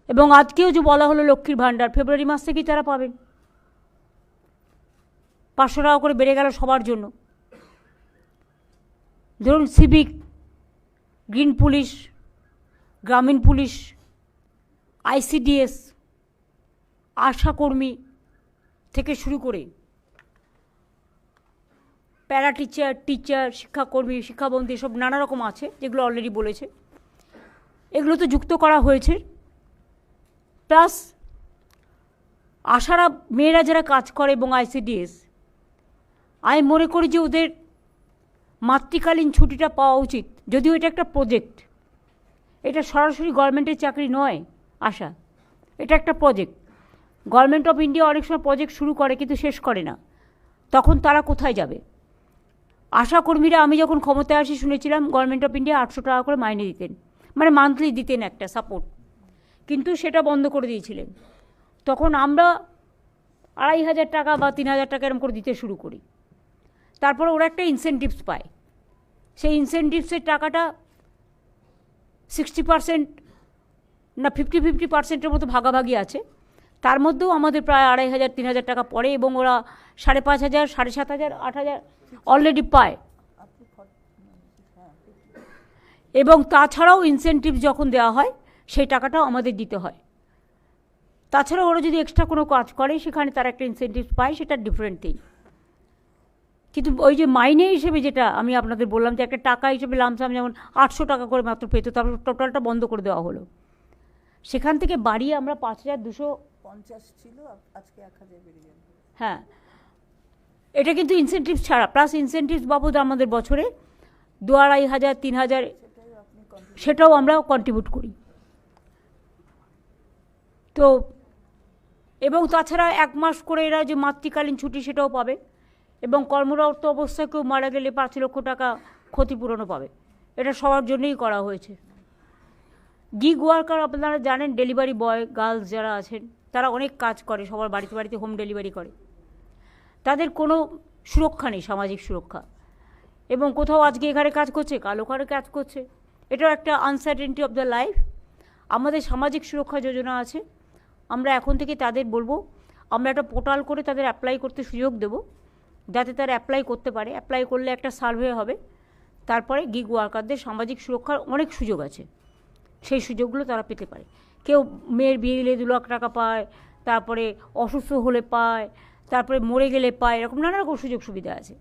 এবং আজকেও যে বলা হলো লক্ষ্মীর ভাণ্ডার, ফেব্রুয়ারি মাস থেকেই তারা পাবেন। 500 টাকা করে বেড়ে গেল সবার জন্য। ধরুন সিভিক, গ্রিন পুলিশ, গ্রামীণ পুলিশ, ICDS, আশাকর্মী থেকে শুরু করে প্যারা টিচার, টিচার, শিক্ষাকর্মী, শিক্ষাবন্ধী, এসব নানা রকম আছে যেগুলো অলরেডি বলেছে, এগুলো তো যুক্ত করা হয়েছে। প্লাস আশারা মেয়েরা যারা কাজ করে এবং ICDS, আমি মনে করি যে ওদের মাতৃকালীন ছুটিটা পাওয়া উচিত। যদিও এটা একটা প্রজেক্ট, এটা সরাসরি গভর্নমেন্টের চাকরি নয় আশা, এটা একটা প্রজেক্ট। গভর্নমেন্ট অফ ইন্ডিয়া অনেক সময় প্রজেক্ট শুরু করে কিন্তু শেষ করে না, তখন তারা কোথায় যাবে? আশাকর্মীরা, আমি যখন ক্ষমতায় আসি শুনেছিলাম গভর্নমেন্ট অফ ইন্ডিয়া 800 টাকা করে মাইনে দিতেন, মানে মান্থলি দিতেন একটা সাপোর্ট, কিন্তু সেটা বন্ধ করে দিয়েছিলেন। তখন আমরা 2500 টাকা বা 3000 টাকা এরকম করে দিতে শুরু করি। তারপরে ওরা একটা ইনসেন্টিভস পায়, সেই ইনসেন্টিভসের টাকাটা 60% না 50-50% মতো ভাগাভাগি আছে। তার মধ্যেও আমাদের প্রায় 2500-3000 টাকা পড়ে এবং ওরা 5500, 7500, 8000 অলরেডি পায়। এবং তাছাড়াও ইনসেন্টিভ যখন দেওয়া হয় সেই টাকাটাও আমাদের দিতে হয়। তাছাড়া ওরা যদি এক্সট্রা কোনো কাজ করে সেখানে তারা একটা ইনসেন্টিভ পায়, সেটা ডিফারেন্ট থিং। কিন্তু ওই যে মাইনে হিসেবে যেটা আমি আপনাদের বললাম যে একটা টাকা হিসেবে লামসাম যেমন 800 টাকা করে মাত্র পেত, তারপর টোটালটা বন্ধ করে দেওয়া হলো। সেখান থেকে বাড়িয়ে আমরা 5250 ছিল, আজকে 1000 বেড়ে গেল। হ্যাঁ, এটা কিন্তু ইনসেন্টিভ ছাড়া, প্লাস ইনসেন্টিভ বাবদ আমাদের বছরে 2500-3000 সেটাও আমরা কন্ট্রিবিউট করি। তো এবং তাছাড়া 1 মাস করে এরা যে মাতৃকালীন ছুটি সেটাও পাবে, এবং কর্মরত অবস্থায় কেউ মারা গেলে 5 লক্ষ টাকা ক্ষতিপূরণও পাবে। এটা সবার জন্যই করা হয়েছে। গিগ ওয়ার্কার আপনারা জানেন, ডেলিভারি বয় গার্লস যারা আছেন তারা অনেক কাজ করে, সবার বাড়িতে বাড়িতে হোম ডেলিভারি করে। তাদের কোনো সুরক্ষা নেই, সামাজিক সুরক্ষা, এবং কোথাও আজকে এখানে কাজ করছে, কাল ওখানে কাজ করছে। এটাও একটা আনসার্টেনটি অফ দ্য লাইফ। আমাদের সামাজিক সুরক্ষা যোজনা আছে, আমরা এখন থেকে তাদের বলবো, আমরা একটা পোর্টাল করে তাদের অ্যাপ্লাই করতে সুযোগ দেব, যাতে তারা অ্যাপ্লাই করতে পারে। অ্যাপ্লাই করলে একটা সার্ভে হবে, তারপরে গিগ ওয়ার্কারদের সামাজিক সুরক্ষার অনেক সুযোগ আছে, সেই সুযোগগুলো তারা পেতে পারে। কেউ মেয়ের বিয়ে দিলে 2 লাখ টাকা পায়, তারপরে অসুস্থ হলে পায়, তারপরে মরে গেলে পায়, এরকম নানা রকম সুযোগ সুবিধা আছে।